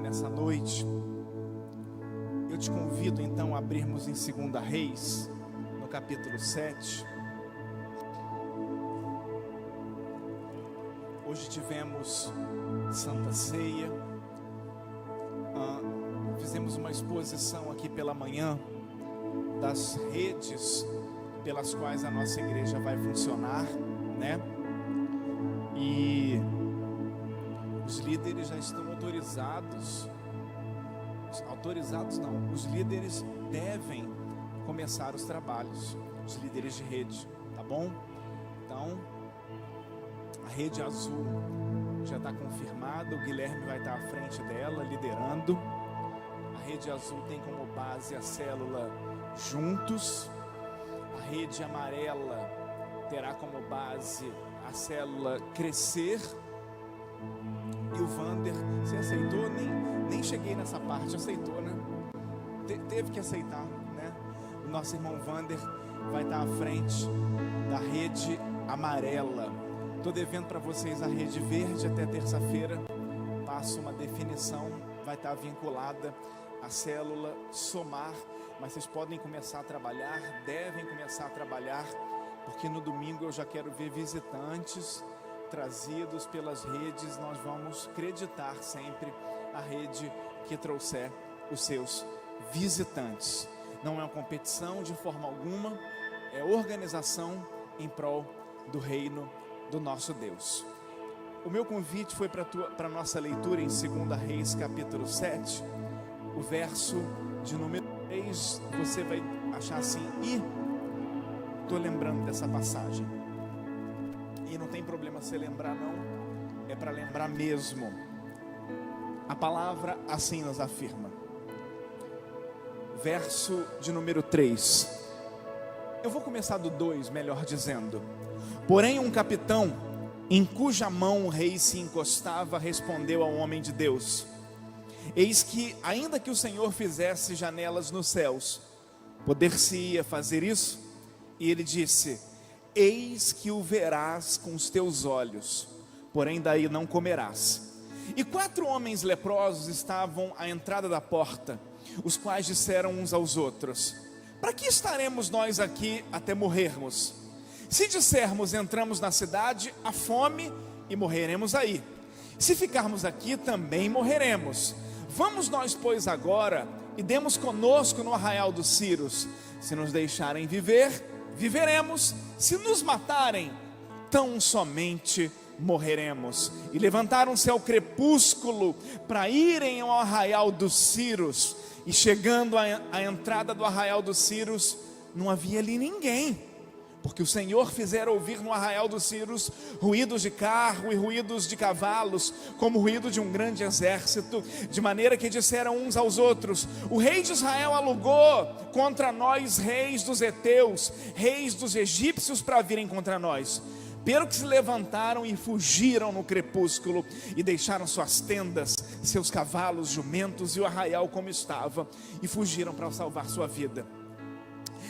nessa noite, eu te convido então a abrirmos em 2 Reis, no capítulo 7. Hoje tivemos Santa Ceia, fizemos uma exposição aqui pela manhã das redes pelas quais a nossa igreja vai funcionar, né? E os líderes já estão autorizados não, os líderes devem começar os trabalhos, os líderes de rede, tá bom? Então, a rede azul já está confirmada, o Guilherme vai estar à frente dela, liderando. A rede azul tem como base a célula Juntos. A rede amarela terá como base a célula Crescer. E o Vander, você aceitou? Nem cheguei nessa parte, aceitou, né? Teve que aceitar, né? O nosso irmão Vander vai estar à frente da rede amarela. Estou devendo para vocês a rede verde até terça-feira. Passo uma definição, vai estar vinculada à célula Somar. Mas vocês podem começar a trabalhar, devem começar a trabalhar, porque no domingo eu já quero ver visitantes trazidos pelas redes. Nós vamos acreditar sempre a rede que trouxer os seus visitantes. Não é uma competição de forma alguma, é organização em prol do reino do nosso Deus. O meu convite foi para a nossa leitura em 2 Reis capítulo 7, o verso de número 3, você vai achar assim, estou lembrando dessa passagem. E não tem problema você lembrar não, é para lembrar mesmo. A palavra assim nos afirma. Verso de número 3. Eu vou começar do 2, melhor dizendo. Porém um capitão, em cuja mão o rei se encostava, respondeu ao homem de Deus: eis que, ainda que o Senhor fizesse janelas nos céus, poder-se-ia fazer isso? E ele disse: eis que o verás com os teus olhos, porém daí não comerás. E 4 homens leprosos estavam à entrada da porta, os quais disseram uns aos outros: para que estaremos nós aqui até morrermos? Se dissermos entramos na cidade, há fome e morreremos aí. Se ficarmos aqui, também morreremos. Vamos nós, pois, agora e demos conosco no arraial dos Círios. Se nos deixarem viver, viveremos. Se nos matarem, tão somente morreremos. E levantaram-se ao crepúsculo para irem ao arraial dos Círios. E chegando à entrada do arraial dos Círios, não havia ali ninguém, porque o Senhor fizera ouvir no arraial dos Círios ruídos de carro e ruídos de cavalos, como o ruído de um grande exército, de maneira que disseram uns aos outros: o rei de Israel alugou contra nós reis dos heteus, reis dos egípcios, para virem contra nós. Pelo que se levantaram e fugiram no crepúsculo, e deixaram suas tendas, seus cavalos, jumentos e o arraial como estava, e fugiram para salvar sua vida.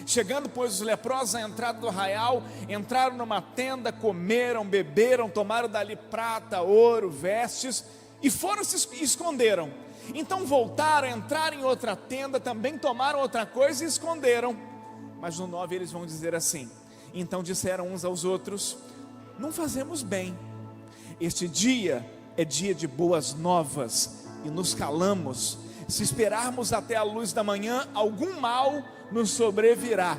Chegando, pois, os leprosos à entrada do arraial, entraram numa tenda, comeram, beberam, tomaram dali prata, ouro, vestes, e foram se esconderam. Então voltaram, entraram em outra tenda, também tomaram outra coisa e esconderam. Mas no 9 eles vão dizer assim: então disseram uns aos outros: não fazemos bem, este dia é dia de boas novas, e nos calamos. Se esperarmos até a luz da manhã, algum mal nos sobrevirá.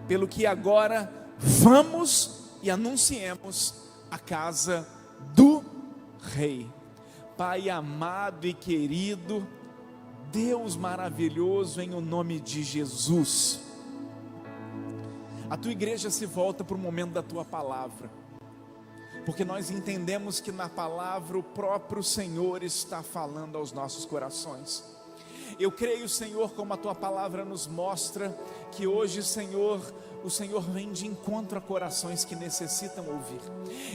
Pelo que agora vamos e anunciemos a casa do rei. Pai amado e querido, Deus maravilhoso, em o nome de Jesus, a tua igreja se volta para o momento da tua palavra, porque nós entendemos que na palavra o próprio Senhor está falando aos nossos corações. Eu creio, Senhor, como a tua palavra nos mostra, que hoje, Senhor, o Senhor vem de encontro a corações que necessitam ouvir.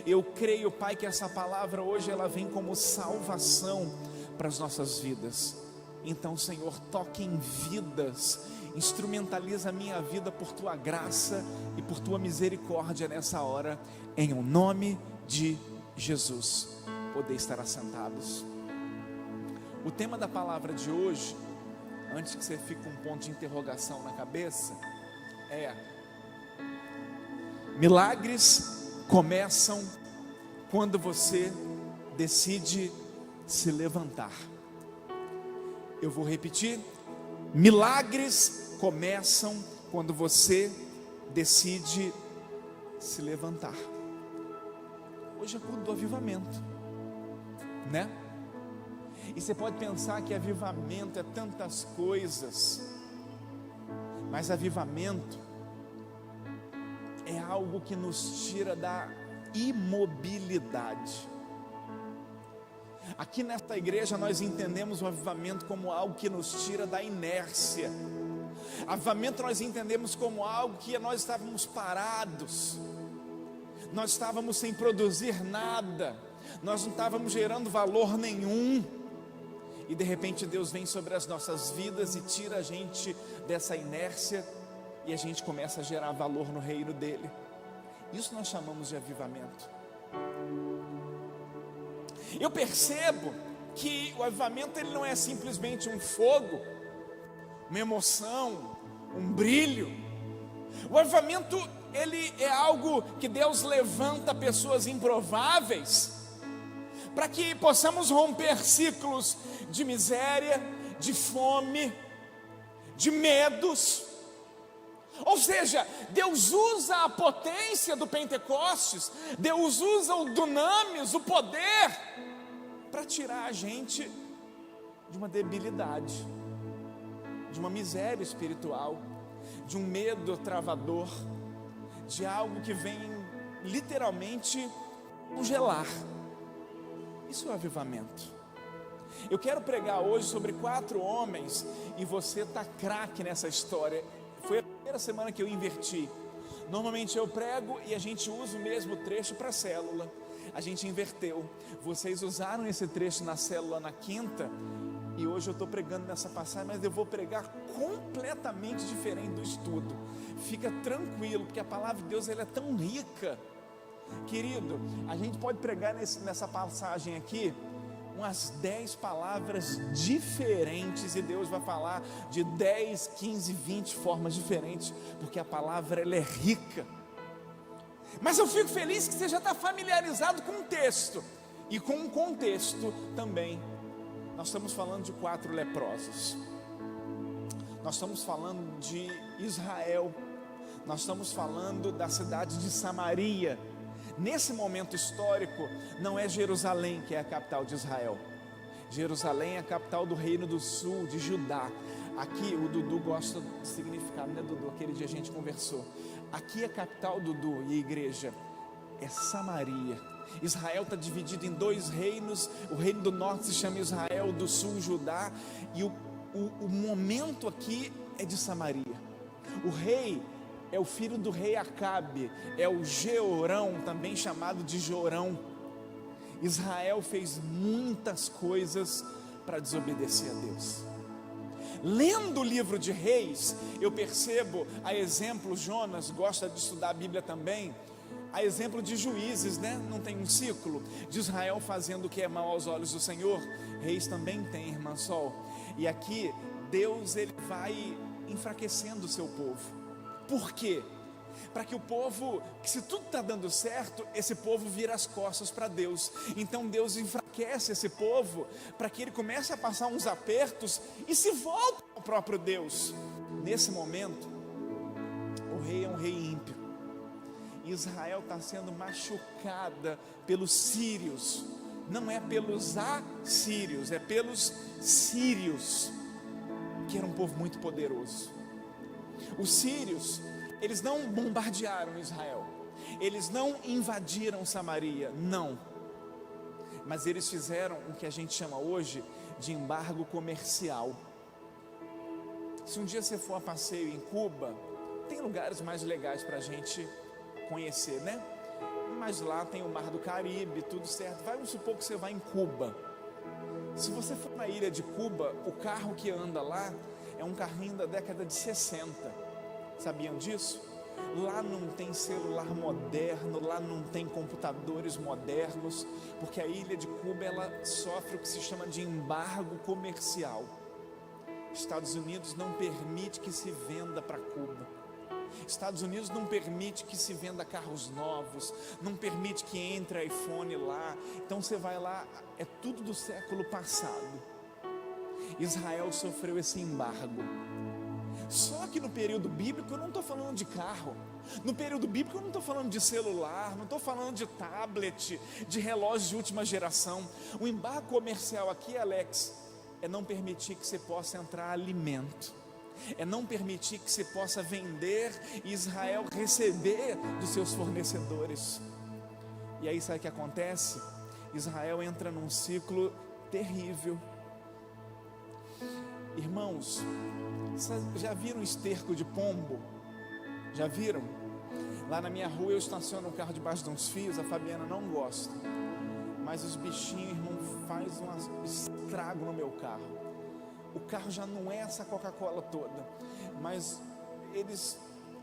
Eu creio, Pai, que essa palavra hoje ela vem como salvação para as nossas vidas. Então, Senhor, toque em vidas, instrumentaliza a minha vida por tua graça e por tua misericórdia nessa hora, em o nome de Jesus. Poder estar assentados. O tema da palavra de hoje, antes que você fique com um ponto de interrogação na cabeça, é: milagres começam quando você decide se levantar. Eu vou repetir: milagres começam quando você decide se levantar. Hoje é culto do avivamento, né? E você pode pensar que avivamento é tantas coisas, mas avivamento é algo que nos tira da imobilidade. Aqui nesta igreja nós entendemos o avivamento como algo que nos tira da inércia. Avivamento nós entendemos como algo que nós estávamos parados, nós estávamos sem produzir nada, nós não estávamos gerando valor nenhum, e de repente Deus vem sobre as nossas vidas e tira a gente dessa inércia, e a gente começa a gerar valor no reino dele. Isso nós chamamos de avivamento. Eu percebo que o avivamento ele não é simplesmente um fogo, uma emoção, um brilho. O avivamento ele é algo que Deus levanta pessoas improváveis, para que possamos romper ciclos de miséria, de fome, de medos. Ou seja, Deus usa a potência do Pentecostes, Deus usa o dunamis, o poder, para tirar a gente de uma debilidade, de uma miséria espiritual, de um medo travador, de algo que vem literalmente congelar. Isso é avivamento. Eu quero pregar hoje sobre 4 homens, e você está craque nessa história. Foi a primeira semana que eu inverti. Normalmente eu prego e a gente usa o mesmo trecho para a célula. A gente inverteu. Vocês usaram esse trecho na célula na quinta, e hoje eu estou pregando nessa passagem, mas eu vou pregar completamente diferente do estudo. Fica tranquilo, porque a palavra de Deus ela é tão rica. Querido, a gente pode pregar nessa passagem aqui umas 10 palavras diferentes, e Deus vai falar de 10, 15, 20 formas diferentes, porque a palavra ela é rica. Mas eu fico feliz que você já está familiarizado com o texto e com o contexto também. Nós estamos falando de 4 leprosos, nós estamos falando de Israel, nós estamos falando da cidade de Samaria. Nesse momento histórico, não é Jerusalém que é a capital de Israel. Jerusalém é a capital do reino do sul, de Judá. Aqui, o Dudu gosta de significado, né, Dudu? Aquele dia a gente conversou. Aqui a capital, Dudu, e a igreja, é Samaria. Israel está dividido em 2 reinos. O reino do norte se chama Israel, do sul Judá. E o momento aqui é de Samaria. O rei é o filho do rei Acabe, é o Jeorão, também chamado de Jorão. Israel fez muitas coisas para desobedecer a Deus. Lendo o livro de Reis, eu percebo, a exemplo, Jonas gosta de estudar a Bíblia também, a exemplo de Juízes, né? Não tem um ciclo de Israel fazendo o que é mal aos olhos do Senhor? Reis também tem, irmã Sol. E aqui, Deus ele vai enfraquecendo o seu povo. Por quê? Para que o povo, que se tudo está dando certo, esse povo vira as costas para Deus. Então Deus enfraquece esse povo, para que ele comece a passar uns apertos e se volte ao próprio Deus. Nesse momento, o rei é um rei ímpio. Israel está sendo machucada pelos sírios. Não é pelos assírios, é pelos sírios, que era um povo muito poderoso. Os sírios, eles não bombardearam Israel, eles não invadiram Samaria, não. Mas eles fizeram o que a gente chama hoje de embargo comercial. Se um dia você for a passeio em Cuba, tem lugares mais legais para a gente conhecer, né? Mas lá tem o Mar do Caribe, tudo certo. Vamos supor que você vai em Cuba. Se você for na ilha de Cuba, o carro que anda lá é um carrinho da década de 60. Sabiam disso? Lá não tem celular moderno, lá não tem computadores modernos, porque a ilha de Cuba, ela sofre o que se chama de embargo comercial. Estados Unidos não permite que se venda para Cuba. Estados Unidos não permite que se venda carros novos, não permite que entre iPhone lá. Então você vai lá, é tudo do século passado. Israel sofreu esse embargo. Só que no período bíblico eu não estou falando de carro. No período bíblico eu não estou falando de celular, não estou falando de tablet, de relógio de última geração. O embargo comercial aqui, Alex, é não permitir que você possa entrar alimento, é não permitir que você possa vender e Israel receber dos seus fornecedores. E aí sabe o que acontece? Israel entra num ciclo terrível. Irmãos, já viram esterco de pombo? Já viram? Lá na minha rua eu estaciono um carro debaixo de uns fios, a Fabiana não gosta, mas os bichinhos, irmão, faz um estrago no meu carro. O carro já não é essa Coca-Cola toda, mas eles,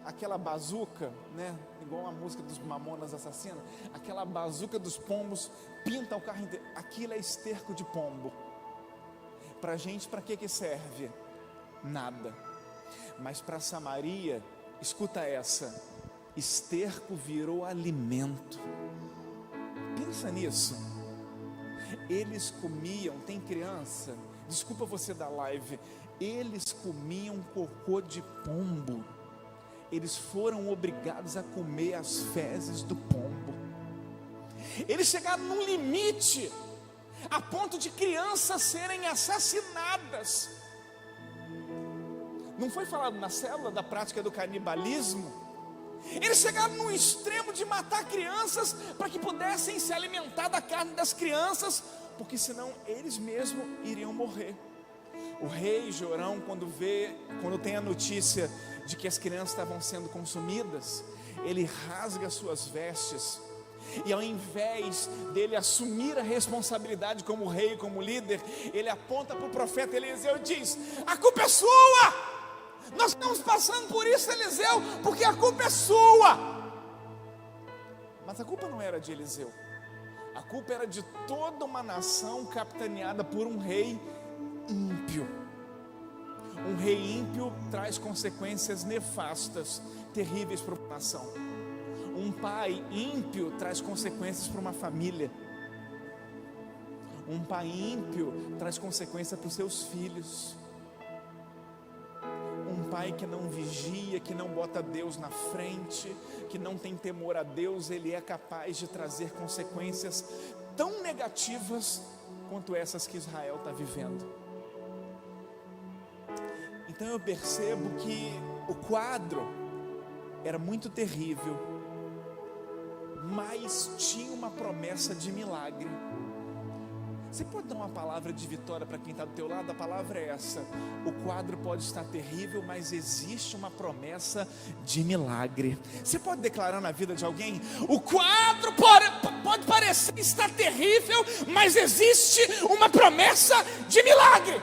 aquela bazuca, né, igual a música dos Mamonas Assassinas, aquela bazuca dos pombos pinta o carro inteiro. Aquilo é esterco de pombo. Pra gente, para que serve? Nada. Mas para Samaria, escuta essa: esterco virou alimento. Pensa nisso. Eles comiam, tem criança, desculpa você da live, eles comiam cocô de pombo. Eles foram obrigados a comer as fezes do pombo. Eles chegaram num limite, a ponto de crianças serem assassinadas. Não foi falado na célula da prática do canibalismo? Eles chegaram no extremo de matar crianças para que pudessem se alimentar da carne das crianças, porque senão eles mesmos iriam morrer. O rei Jorão, quando tem a notícia de que as crianças estavam sendo consumidas, ele rasga suas vestes, e ao invés dele assumir a responsabilidade como rei, como líder, ele aponta para o profeta Eliseu e diz: a culpa é sua! Nós estamos passando por isso, Eliseu, porque a culpa é sua. Mas a culpa não era de Eliseu, a culpa era de toda uma nação capitaneada por um rei ímpio. Um rei ímpio traz consequências nefastas, terríveis para uma nação. Um pai ímpio traz consequências para uma família. Um pai ímpio traz consequência para os seus filhos. Um pai que não vigia, que não bota Deus na frente, que não tem temor a Deus, ele é capaz de trazer consequências tão negativas quanto essas que Israel está vivendo. Então eu percebo que o quadro era muito terrível, mas tinha uma promessa de milagre. Você pode dar uma palavra de vitória para quem está do teu lado? A palavra é essa: o quadro pode estar terrível, mas existe uma promessa de milagre. Você pode declarar na vida de alguém: o quadro pode parecer estar terrível, mas existe uma promessa de milagre.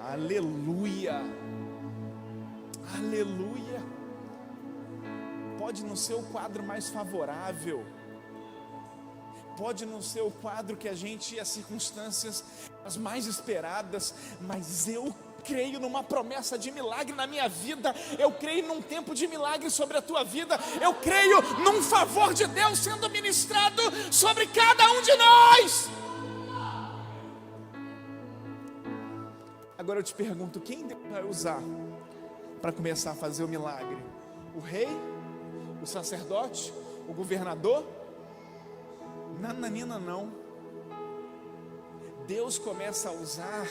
Aleluia, aleluia. Pode não ser o quadro mais favorável, pode não ser o quadro que as circunstâncias as mais esperadas, mas eu creio numa promessa de milagre na minha vida, eu creio num tempo de milagre sobre a tua vida, eu creio num favor de Deus sendo ministrado sobre cada um de nós. Agora eu te pergunto, quem Deus vai usar para começar a fazer o milagre? O rei? O sacerdote? O governador? Nananina não. Deus começa a usar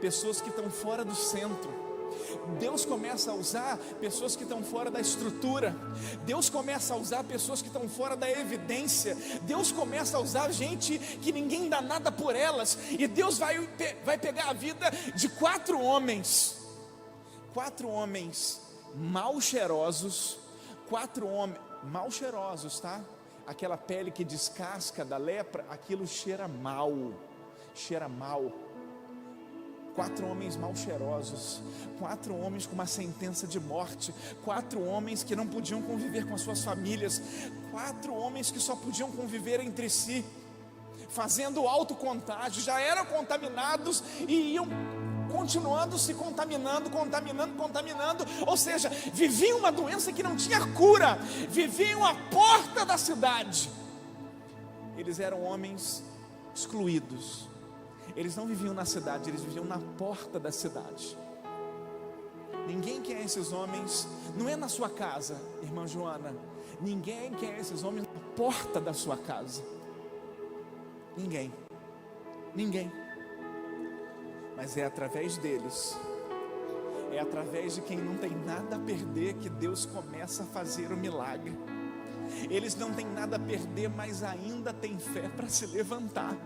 pessoas que estão fora do centro. Deus começa a usar pessoas que estão fora da estrutura. Deus começa a usar pessoas que estão fora da evidência. Deus começa a usar gente que ninguém dá nada por elas. E Deus vai pegar a vida de 4 homens. 4 homens mal cheirosos. 4 homens mal cheirosos, tá? Aquela pele que descasca da lepra, aquilo cheira mal. Cheira mal. 4 homens mal cheirosos, 4 homens com uma sentença de morte, 4 homens que não podiam conviver com as suas famílias, 4 homens que só podiam conviver entre si, fazendo autocontágio, já eram contaminados e iam continuando se contaminando, ou seja, viviam uma doença que não tinha cura, viviam à porta da cidade. Eles eram homens excluídos, eles não viviam na cidade, eles viviam na porta da cidade. Ninguém quer esses homens, não é na sua casa, irmã Joana, ninguém quer esses homens na porta da sua casa, ninguém, mas é através deles, é através de quem não tem nada a perder que Deus começa a fazer o milagre. Eles não têm nada a perder, mas ainda têm fé para se levantar.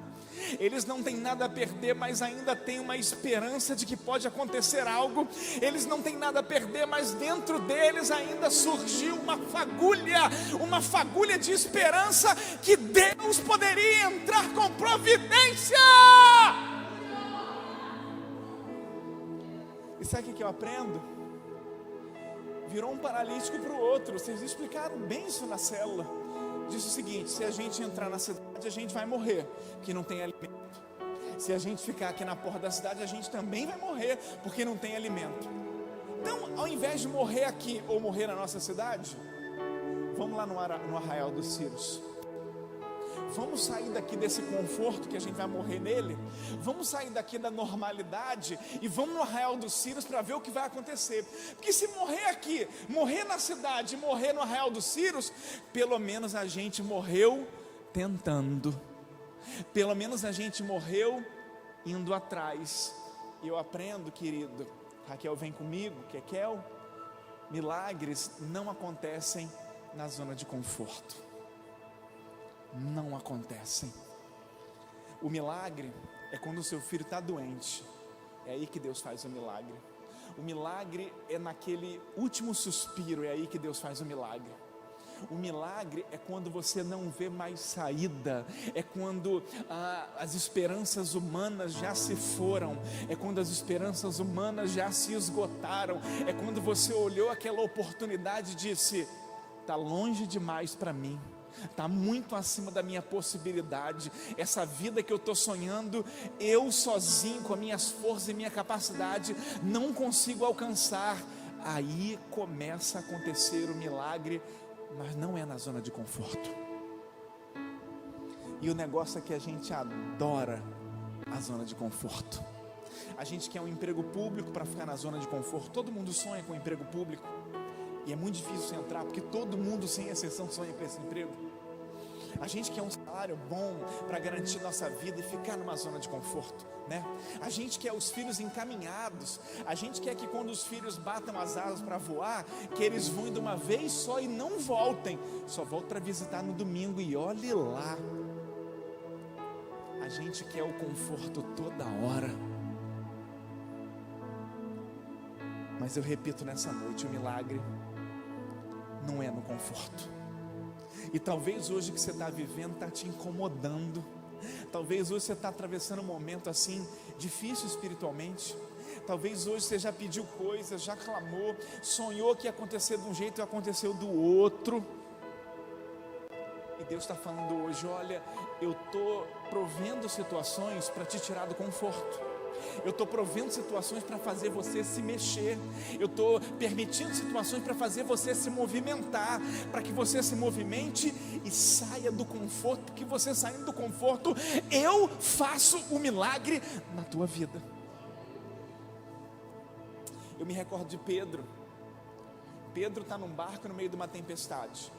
Eles não têm nada a perder, mas ainda têm uma esperança de que pode acontecer algo. Eles não têm nada a perder, mas dentro deles ainda surgiu uma fagulha de esperança que Deus poderia entrar com providência. E sabe o que eu aprendo? Virou um paralítico para o outro. Vocês explicaram bem isso na célula. Disse o seguinte: se a gente entrar na cidade, a gente vai morrer, porque não tem alimento. Se a gente ficar aqui na porta da cidade, a gente também vai morrer, porque não tem alimento. Então, ao invés de morrer aqui ou morrer na nossa cidade, vamos lá no Arraial dos Círios. Vamos sair daqui desse conforto que a gente vai morrer nele. Vamos sair daqui da normalidade e vamos no Arraial dos Círios para ver o que vai acontecer. Porque se morrer aqui, morrer na cidade, morrer no Arraial dos Círios, pelo menos a gente morreu tentando. Pelo menos a gente morreu indo atrás. E eu aprendo, querido, Raquel vem comigo, Kekel, milagres não acontecem na zona de conforto. Não acontecem. O milagre é quando o seu filho está doente. É aí que Deus faz o milagre. O milagre é naquele último suspiro. É aí que Deus faz o milagre. O milagre é quando você não vê mais saída. É quando as esperanças humanas já se foram. É quando as esperanças humanas já se esgotaram. É quando você olhou aquela oportunidade e disse: está longe demais para mim, está muito acima da minha possibilidade. Essa vida que eu estou sonhando, eu sozinho, com as minhas forças e minha capacidade, não consigo alcançar. Aí começa a acontecer o milagre, mas não é na zona de conforto. E o negócio é que a gente adora a zona de conforto. A gente quer um emprego público para ficar na zona de conforto. Todo mundo sonha com um emprego público. E é muito difícil você entrar, porque todo mundo, sem exceção, sonha com esse emprego. A gente quer um salário bom para garantir nossa vida e ficar numa zona de conforto, né? A gente quer os filhos encaminhados. A gente quer que quando os filhos batam as asas para voar, que eles voem de uma vez só e não voltem. Só voltem para visitar no domingo e olhe lá. A gente quer o conforto toda hora. Mas eu repito nessa noite, o milagre não é no conforto. E talvez hoje que você está vivendo está te incomodando. Talvez hoje você está atravessando um momento assim difícil espiritualmente. Talvez hoje você já pediu coisas, já clamou, sonhou que ia acontecer de um jeito e aconteceu do outro. E Deus está falando hoje: olha, eu estou provendo situações para te tirar do conforto. Eu estou provendo situações para fazer você se mexer. Eu estou permitindo situações para fazer você se movimentar, para que você se movimente e saia do conforto. Porque você saindo do conforto, eu faço o milagre na tua vida. Eu me recordo de Pedro. Pedro está num barco no meio de uma tempestade.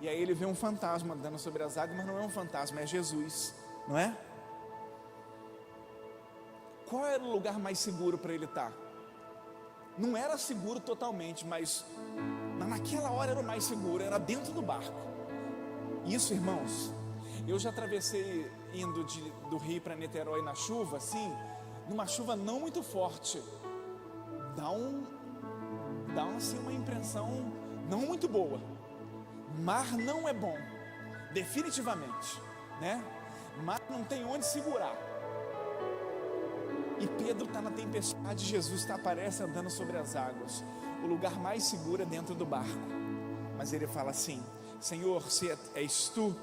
E aí ele vê um fantasma andando sobre as águas, mas não é um fantasma, é Jesus, não é? Qual era o lugar mais seguro para ele estar? Não era seguro totalmente, mas naquela hora era o mais seguro, era dentro do barco. Isso, irmãos, eu já atravessei indo do Rio para Niterói na chuva, assim, numa chuva não muito forte. Dá assim uma impressão não muito boa. Mar não é bom, definitivamente, né? Mar não tem onde segurar. E Pedro está na tempestade, Jesus aparece andando sobre as águas. O lugar mais seguro é dentro do barco. Mas ele fala assim: Senhor, se és tu,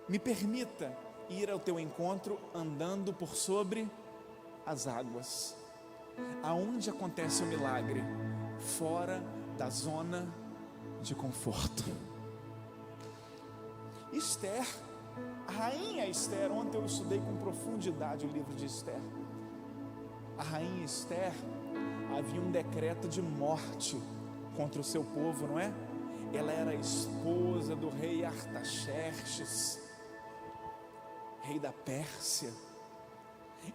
me permita ir ao teu encontro andando por sobre as águas. Aonde acontece o milagre? Fora da zona de conforto. Esther, a rainha Esther, ontem eu estudei com profundidade o livro de Esther. A rainha Esther, havia um decreto de morte contra o seu povo, não é? Ela era esposa do rei Artaxerxes, rei da Pérsia.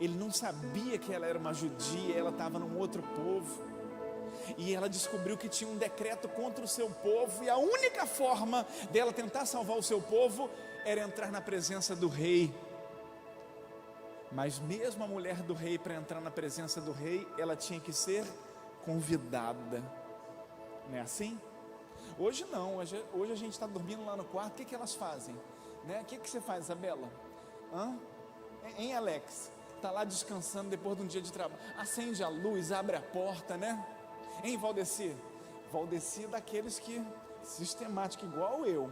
Ele não sabia que ela era uma judia, ela estava num outro povo. E ela descobriu que tinha um decreto contra o seu povo, e a única forma dela tentar salvar o seu povo era entrar na presença do rei. Mas mesmo a mulher do rei, para entrar na presença do rei, ela tinha que ser convidada. Não é assim? Hoje não, hoje a gente está dormindo lá no quarto. O que elas fazem? Né? O que você faz, Isabela? Hein, Alex? Está lá descansando depois de um dia de trabalho. Acende a luz, abre a porta, né? Hein, Valdeci? Valdeci é daqueles que, sistemático, igual eu.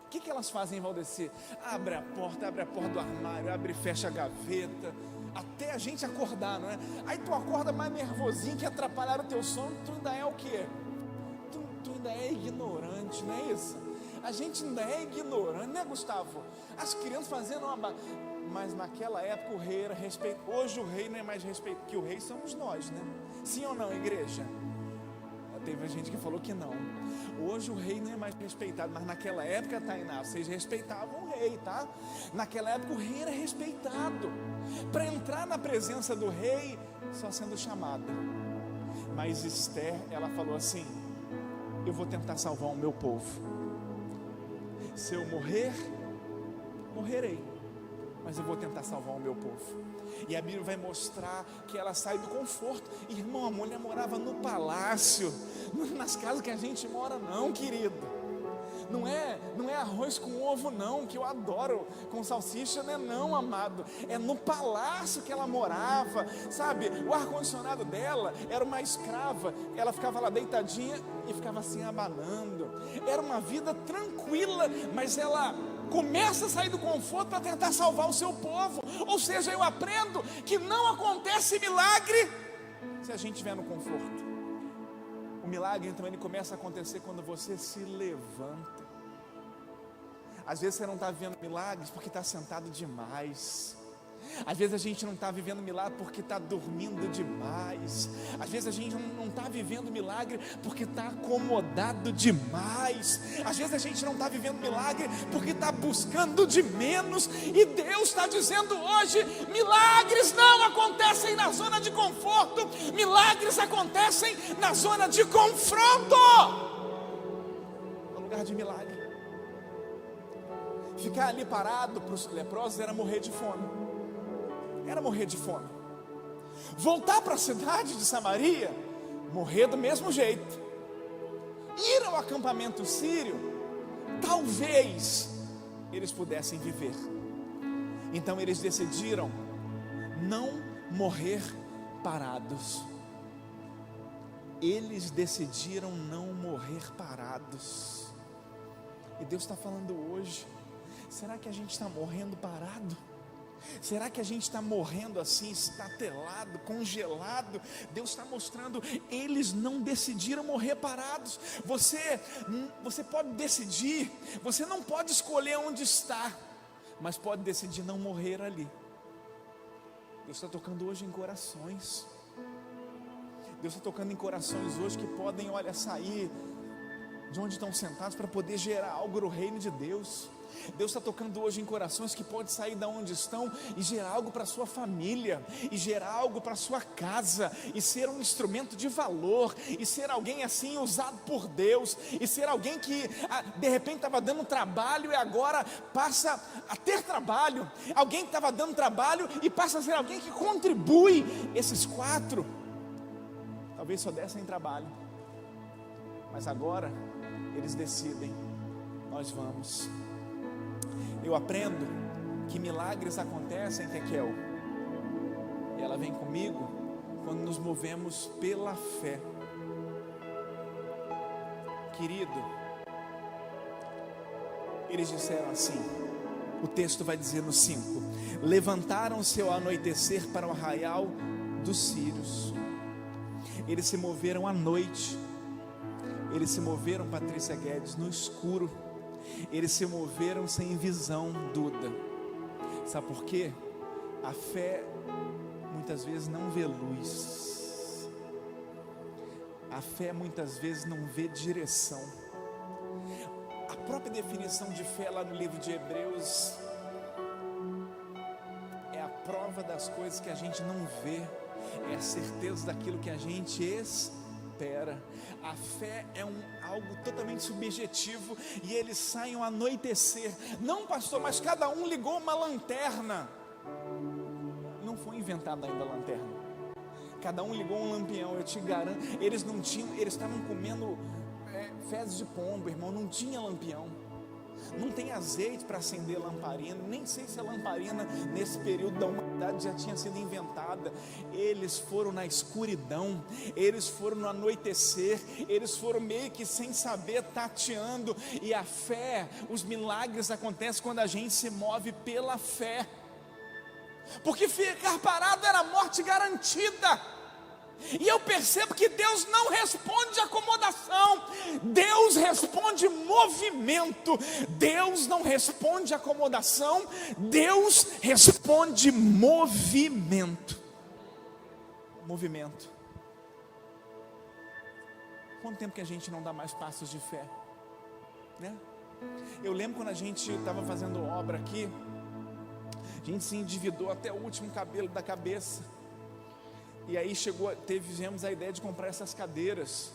O que elas fazem, Valdeci? Abre a porta do armário, abre e fecha a gaveta, até a gente acordar, não é? Aí tu acorda mais nervosinho, que atrapalharam o teu sono, tu ainda é o quê? Tu ainda é ignorante, não é isso? A gente ainda é ignorante, né, Gustavo? As crianças fazendo uma... Mas naquela época o rei era respeitado. Hoje o rei não é mais respeitado, que o rei somos nós, né? Sim ou não, igreja? Teve gente que falou que não. Hoje o rei não é mais respeitado, mas naquela época, Tainá, vocês respeitavam o rei, tá? Naquela época o rei era respeitado. Para entrar na presença do rei, só sendo chamada. Mas Esther, ela falou assim: eu vou tentar salvar o meu povo. Se eu morrer, morrerei, mas eu vou tentar salvar o meu povo. E a Bíblia vai mostrar que ela sai do conforto. Irmão, a mulher morava no palácio, nas casas que a gente mora não, querido. Não é arroz com ovo não, que eu adoro, com salsicha, não, amado. É no palácio que ela morava, sabe? O ar-condicionado dela era uma escrava. Ela ficava lá deitadinha e ficava assim abanando. Era uma vida tranquila, mas ela começa a sair do conforto para tentar salvar o seu povo. Ou seja, eu aprendo que não acontece milagre se a gente estiver no conforto. O milagre então ele começa a acontecer quando você se levanta. Às vezes você não está vivendo milagres porque está sentado demais. Às vezes a gente não está vivendo milagre porque está dormindo demais. Às vezes a gente não está vivendo milagre porque está acomodado demais. Às vezes a gente não está vivendo milagre porque está buscando de menos. E Deus está dizendo hoje: milagres não acontecem na zona de conforto, milagres acontecem na zona de confronto. No lugar de milagre, ficar ali parado para os leprosos era morrer de fome. Era morrer de fome. Voltar para a cidade de Samaria, morrer do mesmo jeito. Ir ao acampamento sírio, talvez eles pudessem viver. Então eles decidiram não morrer parados. Eles decidiram não morrer parados. E Deus está falando hoje: será que a gente está morrendo parado? Será que a gente está morrendo assim, estatelado, congelado? Deus está mostrando, eles não decidiram morrer parados. Você pode decidir, você não pode escolher onde está, mas pode decidir não morrer ali. Deus está tocando hoje em corações. Deus está tocando em corações hoje que podem, sair de onde estão sentados para poder gerar algo no reino de Deus. Deus está tocando hoje em corações que pode sair de onde estão e gerar algo para a sua família, e gerar algo para a sua casa, e ser um instrumento de valor, e ser alguém assim usado por Deus, e ser alguém que de repente estava dando trabalho e agora passa a ter trabalho, alguém que estava dando trabalho e passa a ser alguém que contribui. Esses 4 talvez só dessem trabalho, mas agora eles decidem: nós vamos. Eu aprendo que milagres acontecem, Kekel. ela vem comigo quando nos movemos pela fé. Querido, eles disseram assim, o texto vai dizer no 5: levantaram-se ao anoitecer para o arraial dos sírios. Eles se moveram à noite. Eles se moveram, Patrícia Guedes, no escuro. Eles se moveram sem visão, Duda. Sabe por quê? A fé muitas vezes não vê luz. A fé muitas vezes não vê direção. A própria definição de fé lá no livro de Hebreus é a prova das coisas que a gente não vê, é a certeza daquilo que a gente espera. A fé é algo totalmente subjetivo, e eles saem ao anoitecer. Não, pastor, mas cada um ligou uma lanterna. Não foi inventada ainda a lanterna. Cada um ligou um lampião, eu te garanto. Eles não tinham, eles estavam comendo fezes de pombo, irmão, não tinha lampião. Não tem azeite para acender lamparina. Nem sei se a lamparina nesse período da humanidade já tinha sido inventada. Eles foram na escuridão, eles foram no anoitecer, eles foram meio que sem saber, tateando. E a fé, os milagres acontecem quando a gente se move pela fé, porque ficar parado era morte garantida. E eu percebo que Deus não responde acomodação, Deus responde movimento. Deus não responde acomodação, Deus responde movimento. Movimento. Quanto tempo que a gente não dá mais passos de fé, né? Eu lembro quando a gente estava fazendo obra aqui, a gente se endividou até o último cabelo da cabeça. E aí tivemos a ideia de comprar essas cadeiras.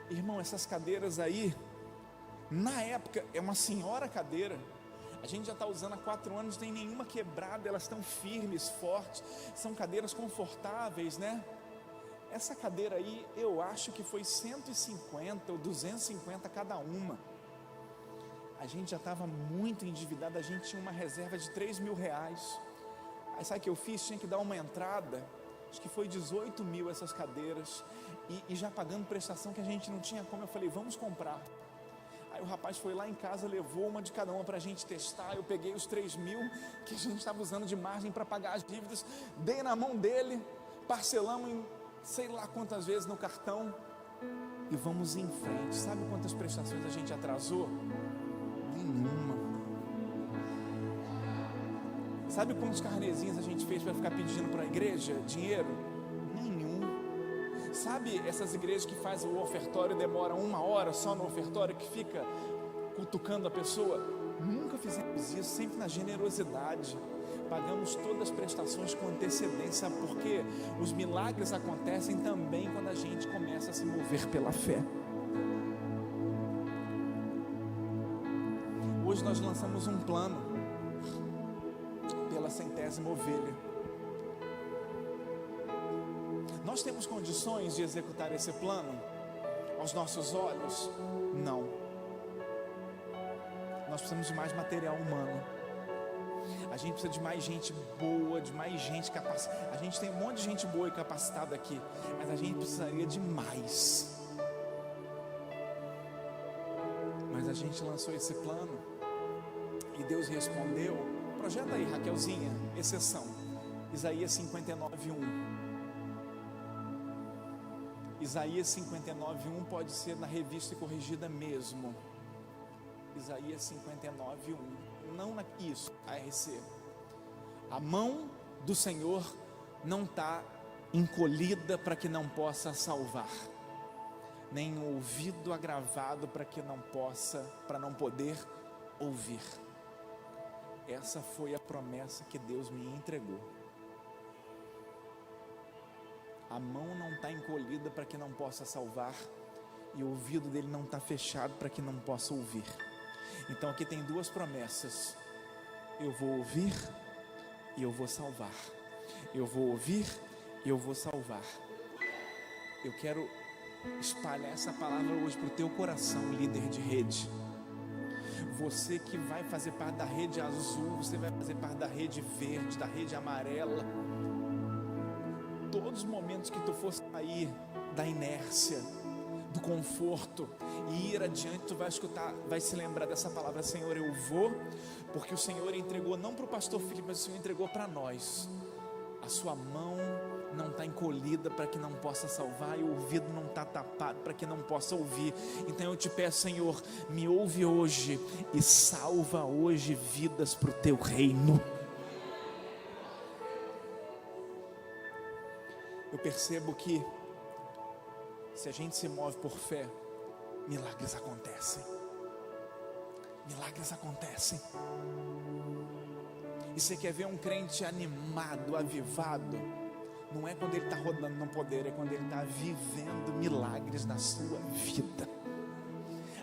Irmão, essas cadeiras aí, na época, é uma senhora cadeira. A gente já está usando há 4 anos, não tem nenhuma quebrada, elas estão firmes, fortes. São cadeiras confortáveis, né? Essa cadeira aí, eu acho que foi 150 ou 250 cada uma. A gente já estava muito endividado, a gente tinha uma reserva de 3 mil reais. Aí sabe o que eu fiz? Tinha que dar uma entrada, acho que foi 18 mil essas cadeiras, e já pagando prestação que a gente não tinha como. Eu falei, vamos comprar. Aí o rapaz foi lá em casa, levou uma de cada uma para a gente testar. Eu peguei os 3 mil que a gente estava usando de margem para pagar as dívidas, dei na mão dele, parcelamos em sei lá quantas vezes no cartão, e vamos em frente. Sabe quantas prestações a gente atrasou? Nenhuma. Sabe quantos carnezinhos a gente fez para ficar pedindo para a igreja dinheiro? Nenhum. Sabe essas igrejas que fazem o ofertório e demora 1 hora só no ofertório, que fica cutucando a pessoa? Nunca fizemos isso, sempre na generosidade. Pagamos todas as prestações com antecedência, porque os milagres acontecem também quando a gente começa a se mover pela fé. Hoje nós lançamos um plano pela 100ª ovelha. Nós temos condições de executar esse plano aos nossos olhos? Não. Nós precisamos de mais material humano. A gente precisa de mais gente boa, de mais gente capacitada. A gente tem um monte de gente boa e capacitada aqui, mas a gente precisaria de mais. Mas a gente lançou esse plano e Deus respondeu. Projeta aí, Raquelzinha, exceção, Isaías 59:1. Isaías 59:1 pode ser na revista e corrigida mesmo. Isaías 59:1. Não isso, ARC. A mão do Senhor não está encolhida para que não possa salvar, nem o ouvido agravado para não poder ouvir. Essa foi a promessa que Deus me entregou. A mão não está encolhida para que não possa salvar, e o ouvido dele não está fechado para que não possa ouvir. Então aqui tem 2 promessas: eu vou ouvir e eu vou salvar. Eu vou ouvir e eu vou salvar. Eu quero espalhar essa palavra hoje para o teu coração, líder de rede. Você que vai fazer parte da rede azul, você vai fazer parte da rede verde, da rede amarela. todos os momentos que tu for sair da inércia, do conforto e ir adiante, tu vai escutar, vai se lembrar dessa palavra: Senhor, eu vou, porque o Senhor entregou não para o pastor Felipe, mas o Senhor entregou para nós. A sua mão não está encolhida para que não possa salvar, e o ouvido não está tapado para que não possa ouvir. Então eu te peço, Senhor, me ouve hoje e salva hoje vidas para o teu reino. Eu percebo que se a gente se move por fé, milagres acontecem. Milagres acontecem. E você quer ver um crente animado, avivado? Não é quando ele está rodando no poder, é quando ele está vivendo milagres na sua vida.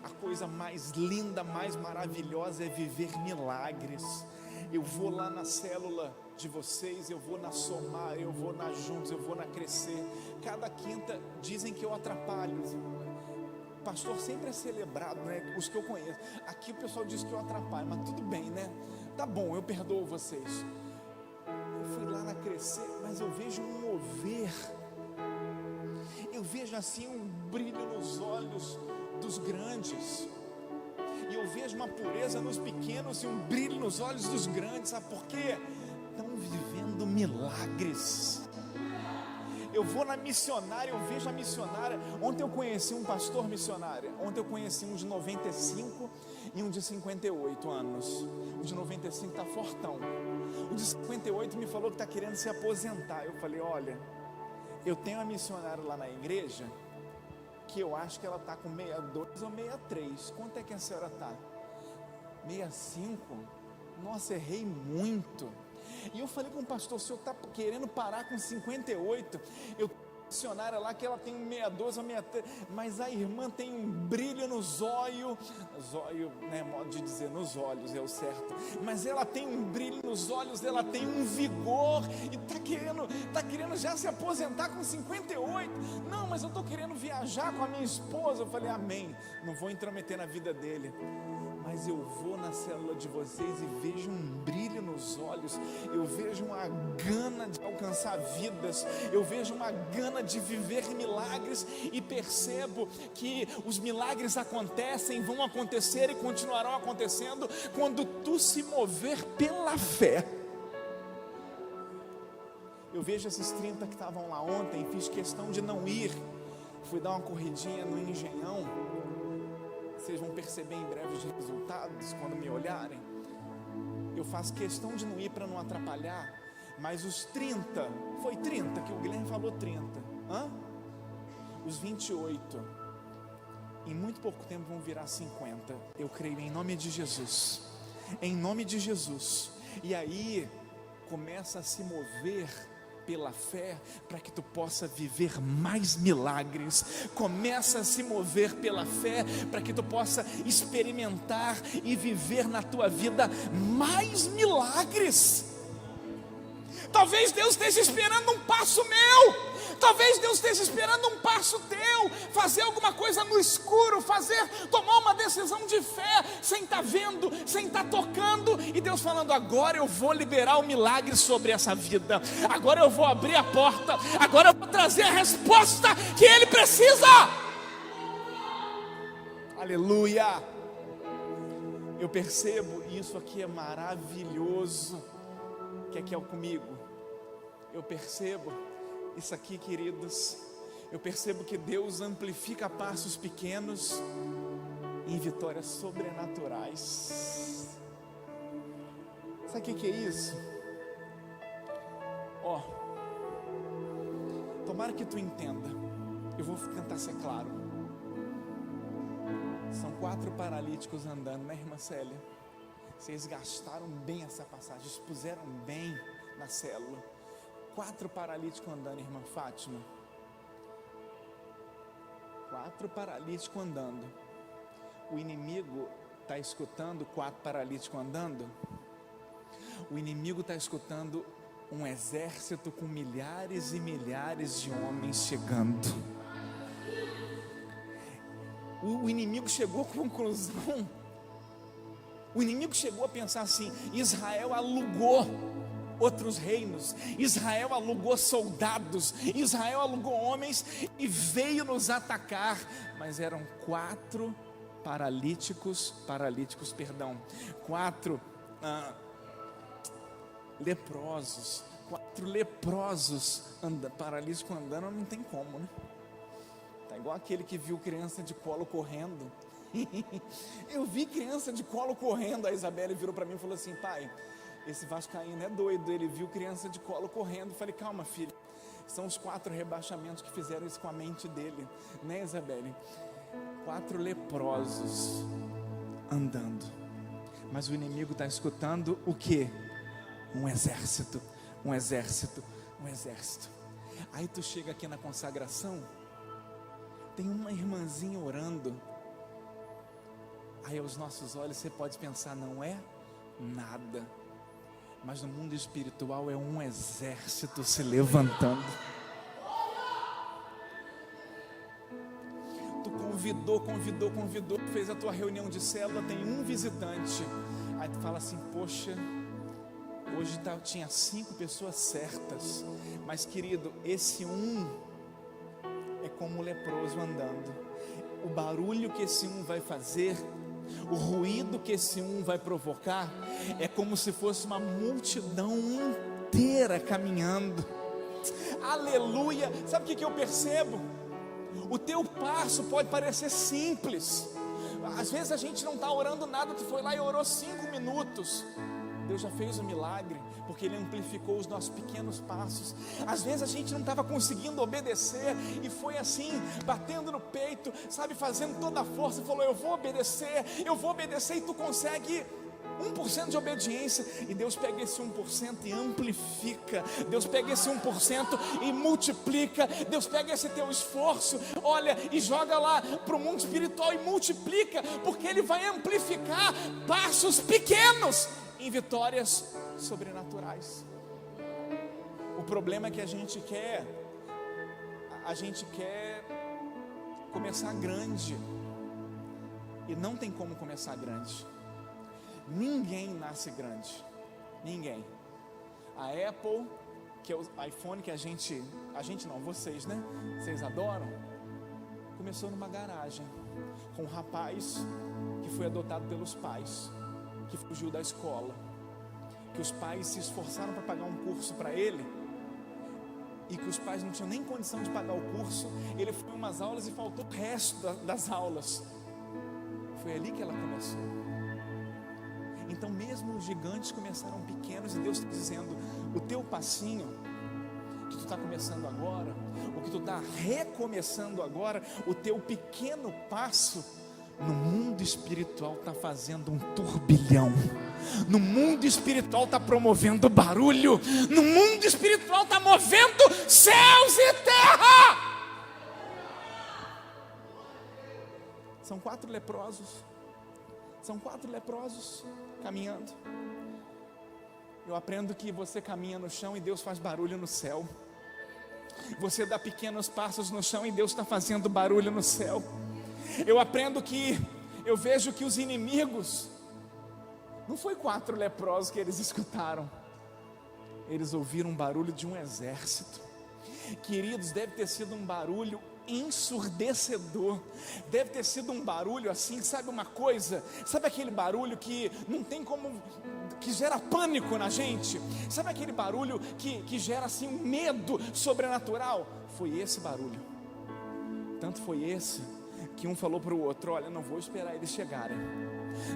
A coisa mais linda, mais maravilhosa é viver milagres. Eu vou lá na célula de vocês, eu vou na Somar, eu vou na Juntos, eu vou na Crescer. Cada quinta dizem que eu atrapalho. Pastor sempre é celebrado, né? Os que eu conheço. Aqui o pessoal diz que eu atrapalho, mas tudo bem, né? Tá bom, eu perdoo vocês. Eu fui lá na Crescer, mas eu vejo um mover. Eu vejo assim um brilho nos olhos dos grandes. E eu vejo uma pureza nos pequenos e um brilho nos olhos dos grandes. Sabe por quê? Estão vivendo milagres. Eu vou na missionária, eu vejo a missionária. Ontem eu conheci um pastor missionário. Ontem eu conheci um de 95 e um de 58 anos. O de 95 está fortão. O de 58 me falou que está querendo se aposentar. Eu falei: olha, eu tenho uma missionária lá na igreja que eu acho que ela está com 62 ou 63. Quanto é que a senhora está? 65? Nossa, errei muito. E eu falei com o pastor: o senhor está querendo parar com 58? Eu tenho uma missionária lá que ela tem 62 ou 63, mas a irmã tem um brilho nos olhos, né, modo de dizer, nos olhos é o certo, mas ela tem um brilho nos olhos, ela tem um vigor, e está querendo já se aposentar com 58. Não, mas eu estou querendo viajar com a minha esposa. Eu falei: amém, não vou intrometer na vida dele, mas eu vou na célula de vocês e vejo um brilho nos olhos, eu vejo uma gana de alcançar vidas, eu vejo uma gana de viver milagres, e percebo que os milagres acontecem, vão acontecer e continuarão acontecendo quando tu se mover pela fé. Eu vejo esses 30 que estavam lá ontem, fiz questão de não ir, fui dar uma corridinha no Engenhão. Vocês vão perceber em breve os resultados quando me olharem. Eu faço questão de não ir para não atrapalhar, mas os 30, foi 30 que o Guilherme falou, 30, os 28, em muito pouco tempo vão virar 50, eu creio em nome de Jesus, em nome de Jesus. E aí começa a se mover pela fé, para que tu possa viver mais milagres. Começa a se mover pela fé, para que tu possa experimentar e viver na tua vida mais milagres. Talvez Deus esteja esperando um passo meu, talvez Deus esteja esperando um passo teu, fazer alguma coisa no escuro, tomar uma decisão de fé, sem estar vendo, sem estar tocando, e Deus falando: agora eu vou liberar o milagre sobre essa vida, agora eu vou abrir a porta, agora eu vou trazer a resposta que ele precisa. Aleluia. Eu percebo, e isso aqui é maravilhoso, que aqui é comigo. Eu percebo isso aqui, queridos. Eu percebo que Deus amplifica passos pequenos em vitórias sobrenaturais. Sabe o que é isso? Tomara que tu entenda. Eu vou tentar ser claro. São 4 paralíticos andando, né, irmã Célia? Vocês gastaram bem essa passagem, expuseram bem na célula. 4 paralíticos andando, irmã Fátima. 4 paralíticos andando. O inimigo está escutando 4 paralíticos andando. O inimigo está escutando um exército com milhares e milhares de homens chegando. O inimigo chegou à conclusão. O inimigo chegou a pensar assim: Israel alugou outros reinos, Israel alugou soldados, Israel alugou homens e veio nos atacar, mas eram quatro leprosos paralíticos andando, não tem como, né? Tá igual aquele que viu criança de colo correndo. Eu vi criança de colo correndo. A Isabelle virou para mim e falou assim: pai, esse vascaíno é doido, ele viu criança de colo correndo. Eu falei: calma, filho, são os 4 rebaixamentos que fizeram isso com a mente dele, né, Isabelle? 4 leprosos andando, mas o inimigo está escutando o que? Um exército. Aí tu chega aqui na consagração, tem uma irmãzinha orando, aí aos nossos olhos você pode pensar, não é nada, mas no mundo espiritual é um exército se levantando. Tu convidou, fez a tua reunião de célula, tem um visitante, aí tu fala assim: poxa, hoje tinha 5 pessoas certas, mas querido, esse um é como um leproso andando. O barulho que esse um vai fazer, o ruído que esse um vai provocar, é como se fosse uma multidão inteira caminhando. Aleluia! Sabe o que eu percebo? O teu passo pode parecer simples. Às vezes a gente não está orando nada, tu foi lá e orou 5 minutos. Deus já fez um milagre, porque Ele amplificou os nossos pequenos passos. Às vezes a gente não estava conseguindo obedecer, e foi assim, batendo no peito, sabe, fazendo toda a força, e falou: eu vou obedecer, e tu consegue 1% de obediência, e Deus pega esse 1% e amplifica, Deus pega esse 1% e multiplica, Deus pega esse teu esforço, olha, e joga lá para o mundo espiritual e multiplica, porque Ele vai amplificar passos pequenos em vitórias sobrenaturais. O problema é que a gente quer começar grande, e não tem como começar grande. Ninguém nasce grande, ninguém. A Apple, que é o iPhone que a gente não, vocês, né? Vocês adoram. Começou numa garagem, com um rapaz que foi adotado pelos pais, que fugiu da escola, que os pais se esforçaram para pagar um curso para ele, e que os pais não tinham nem condição de pagar o curso. Ele foi em umas aulas e faltou o resto das aulas. Foi ali que ela começou. Então mesmo os gigantes começaram pequenos, e Deus está dizendo: o teu passinho que tu está começando agora, o que tu está recomeçando agora, o teu pequeno passo, no mundo espiritual está fazendo um turbilhão, no mundo espiritual está promovendo barulho, no mundo espiritual está movendo céus e terra. São 4 leprosos caminhando. Eu aprendo que você caminha no chão e Deus faz barulho no céu. Você dá pequenos passos no chão e Deus está fazendo barulho no céu. Eu vejo que os inimigos, não foi 4 leprosos que eles escutaram, eles ouviram um barulho de um exército. Queridos, deve ter sido um barulho ensurdecedor, deve ter sido um barulho assim, sabe uma coisa, sabe aquele barulho que não tem como, que gera pânico na gente, sabe aquele barulho que gera assim um medo sobrenatural? Foi esse barulho, tanto foi esse, que um falou para o outro: olha, não vou esperar eles chegarem,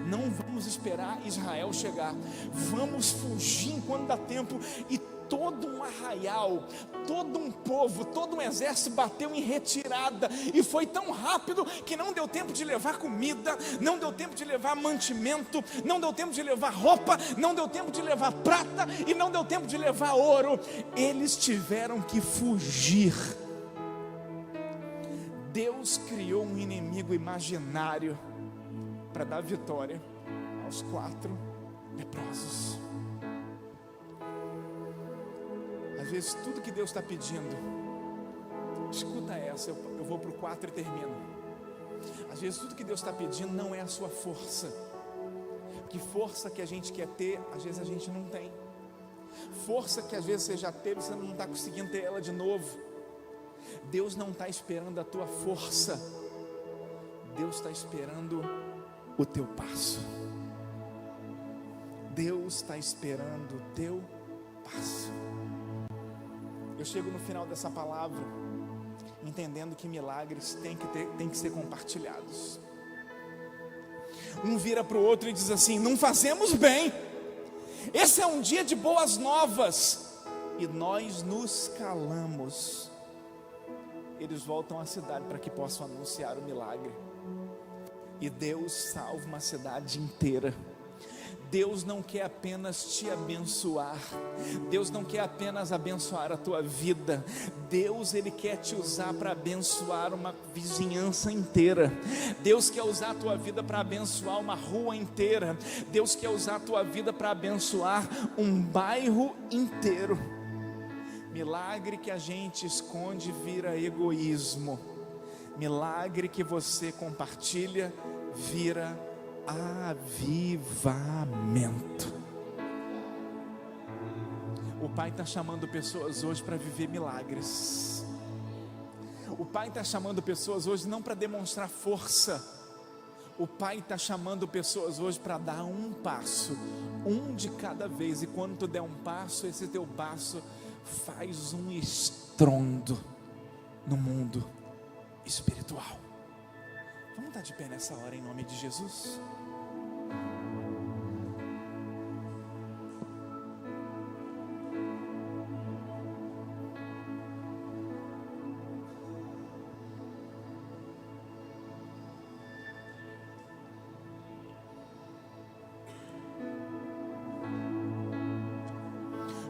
não vamos esperar Israel chegar, vamos fugir enquanto dá tempo. E todo um arraial, todo um povo, todo um exército bateu em retirada, e foi tão rápido que não deu tempo de levar comida, não deu tempo de levar mantimento, não deu tempo de levar roupa, não deu tempo de levar prata, e não deu tempo de levar ouro. Eles tiveram que fugir. Deus criou um inimigo imaginário para dar vitória aos 4 leprosos. Às vezes tudo que Deus está pedindo, escuta essa, eu vou para o 4 e termino. Às vezes tudo que Deus está pedindo não é a sua força, que força que a gente quer ter, às vezes a gente não tem. Força que às vezes você já teve, você não está conseguindo ter ela de novo. Deus não está esperando a tua força, Deus está esperando o teu passo. Deus está esperando o teu passo. Eu chego no final dessa palavra entendendo que milagres têm que ser compartilhados. Um vira para o outro e diz assim: não fazemos bem, esse é um dia de boas novas, e nós nos calamos. Eles voltam à cidade para que possam anunciar o milagre, e Deus salva uma cidade inteira. Deus não quer apenas te abençoar, Deus não quer apenas abençoar a tua vida, Deus Ele quer te usar para abençoar uma vizinhança inteira. Deus quer usar a tua vida para abençoar uma rua inteira. Deus quer usar a tua vida para abençoar um bairro inteiro. Milagre que a gente esconde vira egoísmo, milagre que você compartilha vira avivamento. O Pai está chamando pessoas hoje para viver milagres. O Pai está chamando pessoas hoje não para demonstrar força. O Pai está chamando pessoas hoje para dar um passo, um de cada vez. E quando tu der um passo, esse teu passo faz um estrondo no mundo espiritual. Vamos estar de pé nessa hora em nome de Jesus?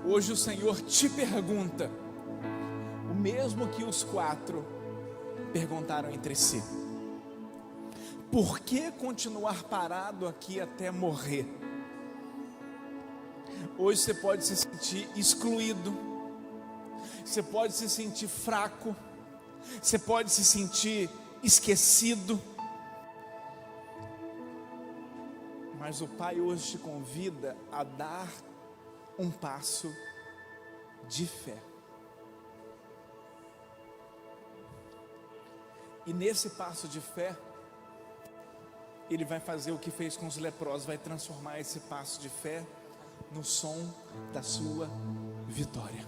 Hoje o Senhor te pergunta o mesmo que os 4 perguntaram entre si: por que continuar parado aqui até morrer? Hoje você pode se sentir excluído, você pode se sentir fraco, você pode se sentir esquecido, mas o Pai hoje te convida a dar um passo de fé. E nesse passo de fé, Ele vai fazer o que fez com os leprosos, vai transformar esse passo de fé no som da sua vitória.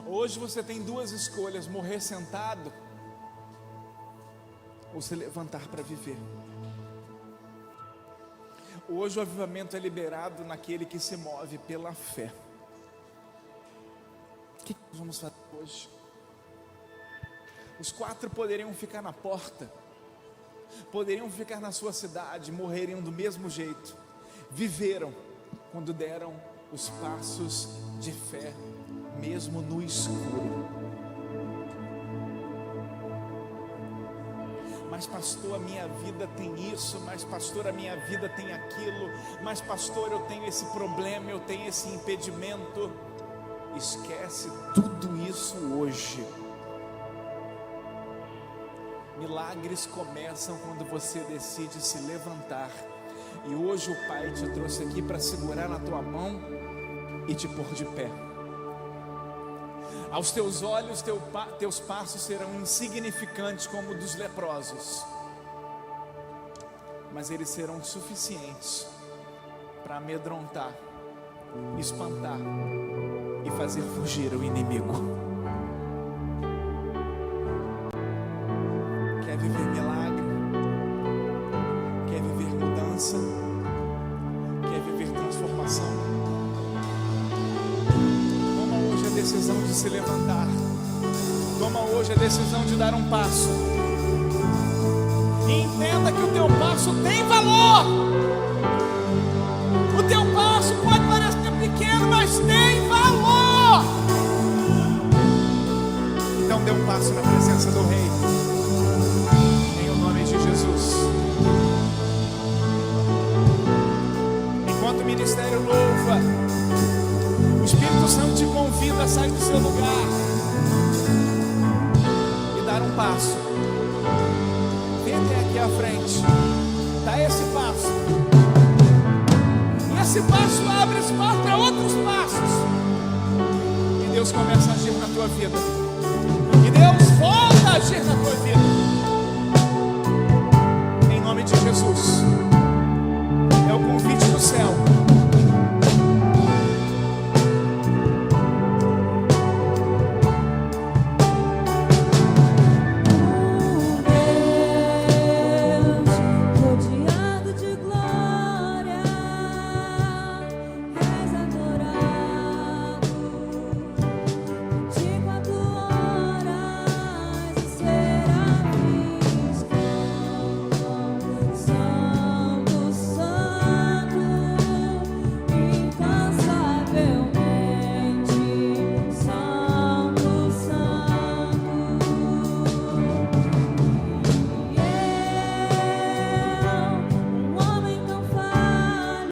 Hoje você tem 2 escolhas: morrer sentado ou se levantar para viver. Hoje o avivamento é liberado naquele que se move pela fé. O que nós vamos fazer hoje? Os 4 poderiam ficar na porta, poderiam ficar na sua cidade, morreriam do mesmo jeito. Viveram quando deram os passos de fé, mesmo no escuro. Mas pastor, a minha vida tem isso, mas pastor, a minha vida tem aquilo, mas pastor, eu tenho esse problema, eu tenho esse impedimento. Esquece tudo isso hoje. Milagres começam quando você decide se levantar. E hoje o Pai te trouxe aqui para segurar na tua mão e te pôr de pé. Aos teus olhos, teus passos serão insignificantes como o dos leprosos, mas eles serão suficientes para amedrontar, espantar e fazer fugir o inimigo. Quer viver milagre? Quer viver mudança? Quer viver transformação? Decisão de se levantar. Toma hoje a decisão de dar um passo. E entenda que o teu passo tem valor. O teu passo pode parecer pequeno, mas tem valor. Então dê um passo na presença do Rei, em o nome de Jesus. Enquanto o ministério louva, o Espírito Santo te convida a sair do seu lugar e dar um passo. Vem até aqui à frente, dá esse passo. E esse passo abre espaço para outros passos. E Deus começa a agir na tua vida. E Deus volta a agir na tua vida. Em nome de Jesus. É o convite do céu.